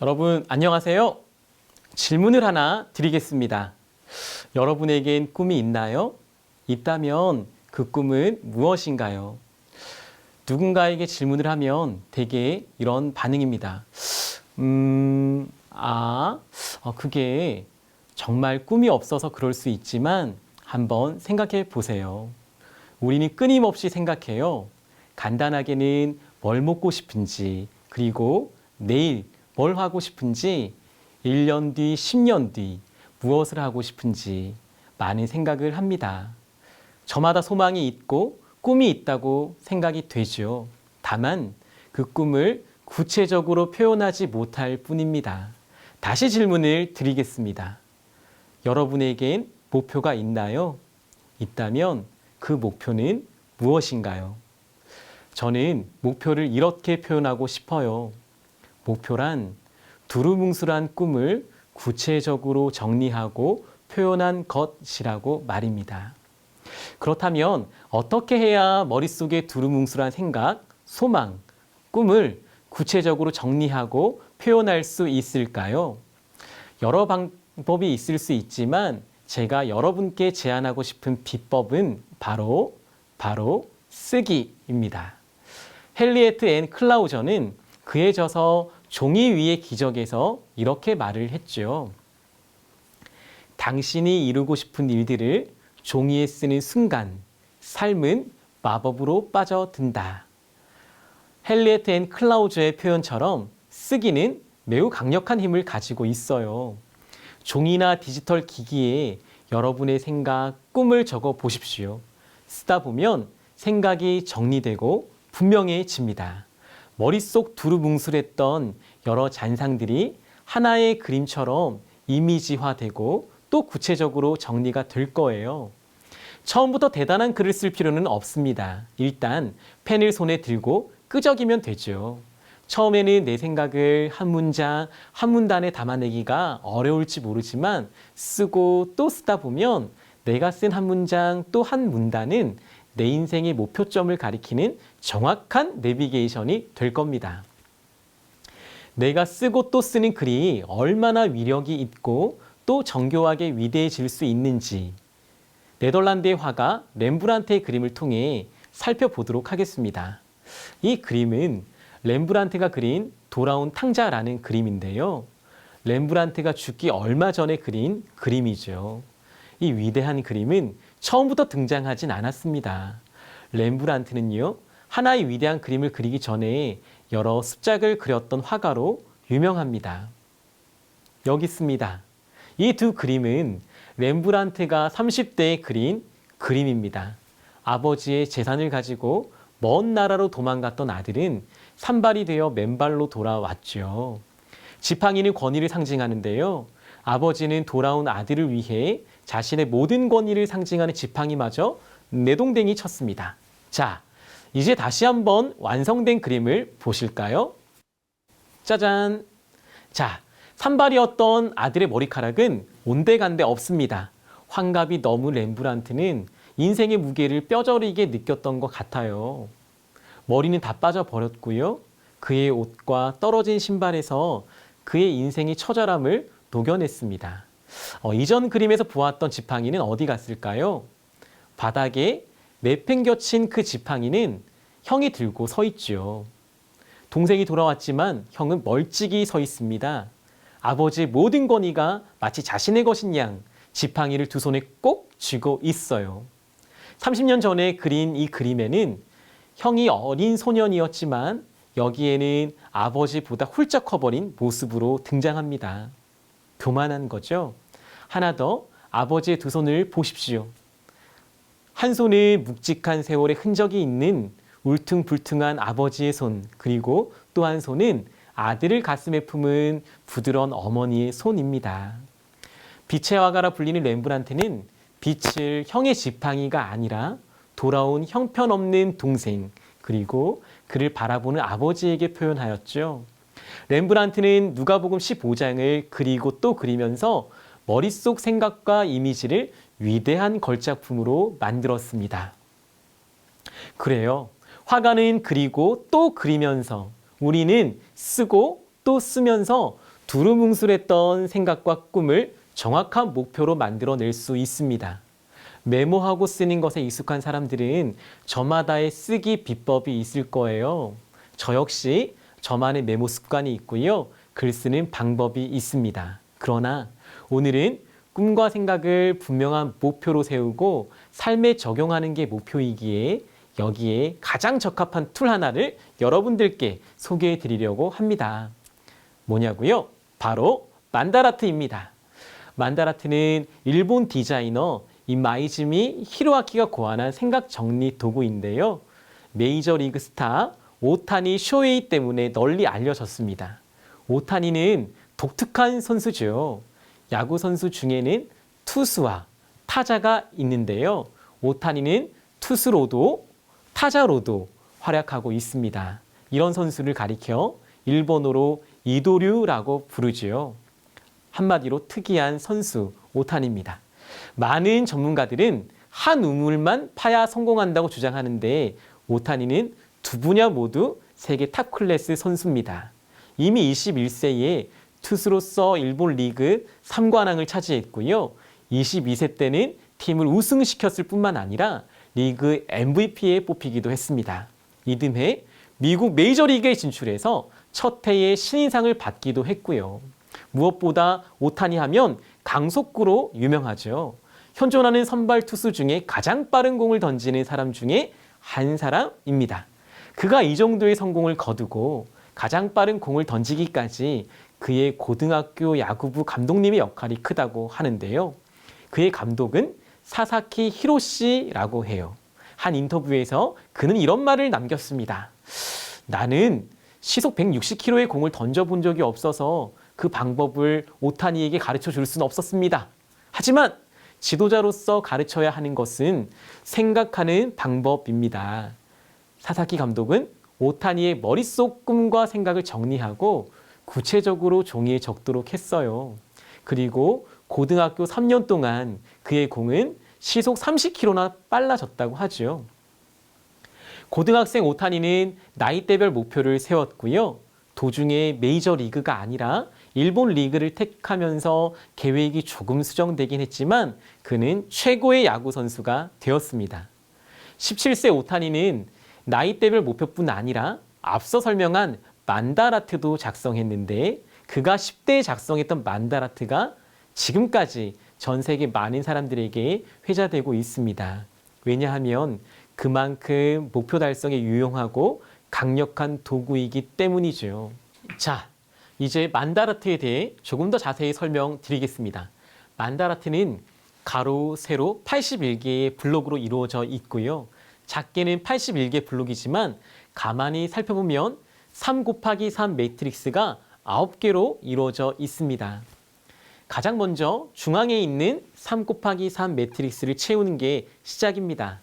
여러분 안녕하세요. 질문을 하나 드리겠습니다. 여러분에겐 꿈이 있나요? 있다면 그 꿈은 무엇인가요? 누군가에게 질문을 하면 대개 이런 반응입니다. 그게 정말 꿈이 없어서 그럴 수 있지만 한번 생각해 보세요. 우리는 끊임없이 생각해요. 간단하게는 뭘 먹고 싶은지, 그리고 내일 뭘 하고 싶은지, 1년 뒤, 10년 뒤 무엇을 하고 싶은지 많은 생각을 합니다. 저마다 소망이 있고 꿈이 있다고 생각이 되죠. 다만 그 꿈을 구체적으로 표현하지 못할 뿐입니다. 다시 질문을 드리겠습니다. 여러분에겐 목표가 있나요? 있다면 그 목표는 무엇인가요? 저는 목표를 이렇게 표현하고 싶어요. 목표란 두루뭉술한 꿈을 구체적으로 정리하고 표현한 것이라고 말입니다. 그렇다면 어떻게 해야 머릿속에 두루뭉술한 생각, 소망, 꿈을 구체적으로 정리하고 표현할 수 있을까요? 여러 방법이 있을 수 있지만 제가 여러분께 제안하고 싶은 비법은 바로 쓰기입니다. 헨리에트 앤 클라우저는 그에 져서 종이 위의 기적에서 이렇게 말을 했죠. 당신이 이루고 싶은 일들을 종이에 쓰는 순간 삶은 마법으로 빠져든다. 헨리에트 앤 클라우저의 표현처럼 쓰기는 매우 강력한 힘을 가지고 있어요. 종이나 디지털 기기에 여러분의 생각, 꿈을 적어 보십시오. 쓰다 보면 생각이 정리되고 분명해집니다. 머릿속 두루뭉술했던 여러 잔상들이 하나의 그림처럼 이미지화되고 또 구체적으로 정리가 될 거예요. 처음부터 대단한 글을 쓸 필요는 없습니다. 일단 펜을 손에 들고 끄적이면 되죠. 처음에는 내 생각을 한 문장, 한 문단에 담아내기가 어려울지 모르지만 쓰고 또 쓰다 보면 내가 쓴 한 문장 또 한 문단은 내 인생의 목표점을 가리키는 정확한 내비게이션이 될 겁니다. 내가 쓰고 또 쓰는 글이 얼마나 위력이 있고 또 정교하게 위대해질 수 있는지 네덜란드의 화가 렘브란트의 그림을 통해 살펴보도록 하겠습니다. 이 그림은 렘브란트가 그린 돌아온 탕자라는 그림인데요. 렘브란트가 죽기 얼마 전에 그린 그림이죠. 이 위대한 그림은 처음부터 등장하진 않았습니다. 렘브란트는요, 하나의 위대한 그림을 그리기 전에 여러 습작을 그렸던 화가로 유명합니다. 여기 있습니다. 이 두 그림은 렘브란트가 30대에 그린 그림입니다. 아버지의 재산을 가지고 먼 나라로 도망갔던 아들은 산발이 되어 맨발로 돌아왔죠. 지팡이는 권위를 상징하는데요. 아버지는 돌아온 아들을 위해 자신의 모든 권위를 상징하는 지팡이마저 내동댕이 쳤습니다. 자, 이제 다시 한번 완성된 그림을 보실까요? 짜잔! 자, 산발이었던 아들의 머리카락은 온데간데 없습니다. 환갑이 넘은 렘브란트는 인생의 무게를 뼈저리게 느꼈던 것 같아요. 머리는 다 빠져버렸고요. 그의 옷과 떨어진 신발에서 그의 인생의 처절함을 녹여냈습니다. 이전 그림에서 보았던 지팡이는 어디 갔을까요? 바닥에 내팽겨친 그 지팡이는 형이 들고 서 있죠. 동생이 돌아왔지만 형은 멀찍이 서 있습니다. 아버지의 모든 권위가 마치 자신의 것인 양 지팡이를 두 손에 꼭 쥐고 있어요. 30년 전에 그린 이 그림에는 형이 어린 소년이었지만 여기에는 아버지보다 훌쩍 커버린 모습으로 등장합니다. 교만한 거죠. 하나 더 아버지의 두 손을 보십시오. 한 손에 묵직한 세월의 흔적이 있는 울퉁불퉁한 아버지의 손, 그리고 또 한 손은 아들을 가슴에 품은 부드러운 어머니의 손입니다. 빛의 화가라 불리는 렘브란트는 빛을 형의 지팡이가 아니라 돌아온 형편없는 동생, 그리고 그를 바라보는 아버지에게 표현하였죠. 렘브란트는 누가복음 15장을 그리고 또 그리면서 머릿속 생각과 이미지를 위대한 걸작품으로 만들었습니다. 그래요. 화가는 그리고 또 그리면서 우리는 쓰고 또 쓰면서 두루뭉술했던 생각과 꿈을 정확한 목표로 만들어낼 수 있습니다. 메모하고 쓰는 것에 익숙한 사람들은 저마다의 쓰기 비법이 있을 거예요. 저 역시 저만의 메모 습관이 있고요. 글 쓰는 방법이 있습니다. 그러나 오늘은 꿈과 생각을 분명한 목표로 세우고 삶에 적용하는 게 목표이기에 여기에 가장 적합한 툴 하나를 여러분들께 소개해 드리려고 합니다. 뭐냐고요? 바로 만다라트입니다. 만다라트는 일본 디자이너 이마이즈미 히로아키가 고안한 생각 정리 도구인데요. 메이저리그 스타 오타니 쇼헤이 때문에 널리 알려졌습니다. 오타니는 독특한 선수죠. 야구 선수 중에는 투수와 타자가 있는데요. 오타니는 투수로도 타자로도 활약하고 있습니다. 이런 선수를 가리켜 일본어로 이도류라고 부르지요. 한마디로 특이한 선수 오타니입니다. 많은 전문가들은 한 우물만 파야 성공한다고 주장하는데 오타니는 두 분야 모두 세계 탑 클래스 선수입니다. 이미 21세에 투수로서 일본 리그 3관왕을 차지했고요. 22세 때는 팀을 우승시켰을 뿐만 아니라 리그 MVP에 뽑히기도 했습니다. 이듬해 미국 메이저리그에 진출해서 첫 해에 신인상을 받기도 했고요. 무엇보다 오타니 하면 강속구로 유명하죠. 현존하는 선발 투수 중에 가장 빠른 공을 던지는 사람 중에 한 사람입니다. 그가 이 정도의 성공을 거두고 가장 빠른 공을 던지기까지 그의 고등학교 야구부 감독님의 역할이 크다고 하는데요. 그의 감독은 사사키 히로시라고 해요. 한 인터뷰에서 그는 이런 말을 남겼습니다. 나는 시속 160km의 공을 던져본 적이 없어서 그 방법을 오타니에게 가르쳐 줄 수는 없었습니다. 하지만 지도자로서 가르쳐야 하는 것은 생각하는 방법입니다. 사사키 감독은 오타니의 머릿속 꿈과 생각을 정리하고 구체적으로 종이에 적도록 했어요. 그리고 고등학교 3년 동안 그의 공은 시속 30km나 빨라졌다고 하죠. 고등학생 오타니는 나이대별 목표를 세웠고요. 도중에 메이저리그가 아니라 일본 리그를 택하면서 계획이 조금 수정되긴 했지만 그는 최고의 야구 선수가 되었습니다. 17세 오타니는 나이대별 목표뿐 아니라 앞서 설명한 만다라트도 작성했는데 그가 10대에 작성했던 만다라트가 지금까지 전 세계 많은 사람들에게 회자되고 있습니다. 왜냐하면 그만큼 목표 달성에 유용하고 강력한 도구이기 때문이죠. 자, 이제 만다라트에 대해 조금 더 자세히 설명드리겠습니다. 만다라트는 가로, 세로 81개의 블록으로 이루어져 있고요. 작게는 81개 블록이지만 가만히 살펴보면 3 곱하기 3 매트릭스가 9개로 이루어져 있습니다. 가장 먼저 중앙에 있는 3 곱하기 3 매트릭스를 채우는 게 시작입니다.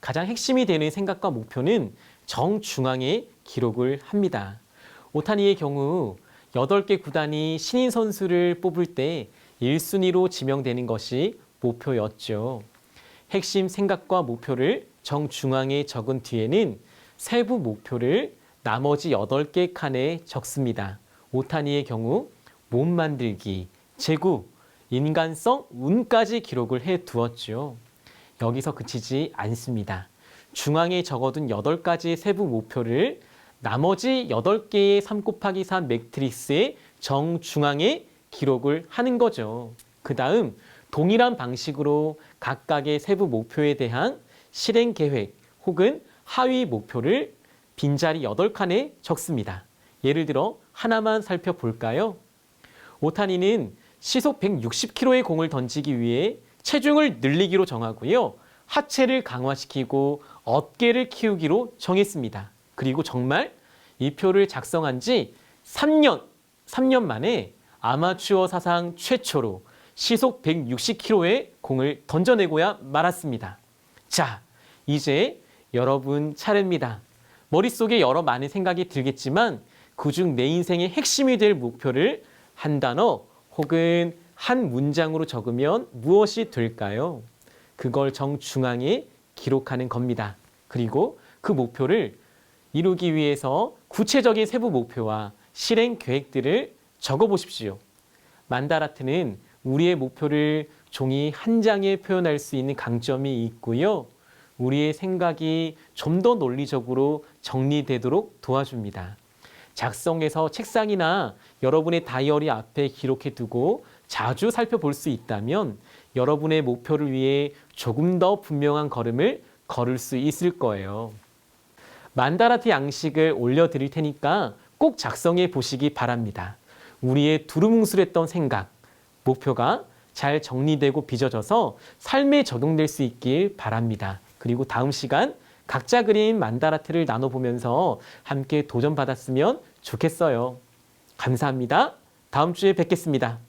가장 핵심이 되는 생각과 목표는 정중앙에 기록을 합니다. 오타니의 경우 8개 구단이 신인 선수를 뽑을 때 1순위로 지명되는 것이 목표였죠. 핵심 생각과 목표를 정중앙에 적은 뒤에는 세부 목표를 나머지 8개 칸에 적습니다. 오타니의 경우 몸 만들기, 제구, 인간성, 운까지 기록을 해 두었죠. 여기서 그치지 않습니다. 중앙에 적어둔 8가지의 세부 목표를 나머지 8개의 3 곱하기 3 매트릭스의 정중앙에 기록을 하는 거죠. 그 다음 동일한 방식으로 각각의 세부 목표에 대한 실행 계획 혹은 하위 목표를 빈자리 8칸에 적습니다. 예를 들어 하나만 살펴볼까요? 오타니는 시속 160km의 공을 던지기 위해 체중을 늘리기로 정하고요. 하체를 강화시키고 어깨를 키우기로 정했습니다. 그리고 정말 이 표를 작성한 지 3년 만에 아마추어 사상 최초로 시속 160km의 공을 던져내고야 말았습니다. 자, 이제 여러분 차례입니다. 머릿속에 여러 많은 생각이 들겠지만 그중 내 인생의 핵심이 될 목표를 한 단어 혹은 한 문장으로 적으면 무엇이 될까요? 그걸 정중앙에 기록하는 겁니다. 그리고 그 목표를 이루기 위해서 구체적인 세부 목표와 실행 계획들을 적어 보십시오. 만다라트는 우리의 목표를 종이 한 장에 표현할 수 있는 강점이 있고요. 우리의 생각이 좀 더 논리적으로 정리되도록 도와줍니다. 작성해서 책상이나 여러분의 다이어리 앞에 기록해 두고 자주 살펴볼 수 있다면 여러분의 목표를 위해 조금 더 분명한 걸음을 걸을 수 있을 거예요. 만다라트 양식을 올려드릴 테니까 꼭 작성해 보시기 바랍니다. 우리의 두루뭉술했던 생각, 목표가 잘 정리되고 빚어져서 삶에 적용될 수 있길 바랍니다. 그리고 다음 시간 각자 그린 만다라트를 나눠보면서 함께 도전받았으면 좋겠어요. 감사합니다. 다음 주에 뵙겠습니다.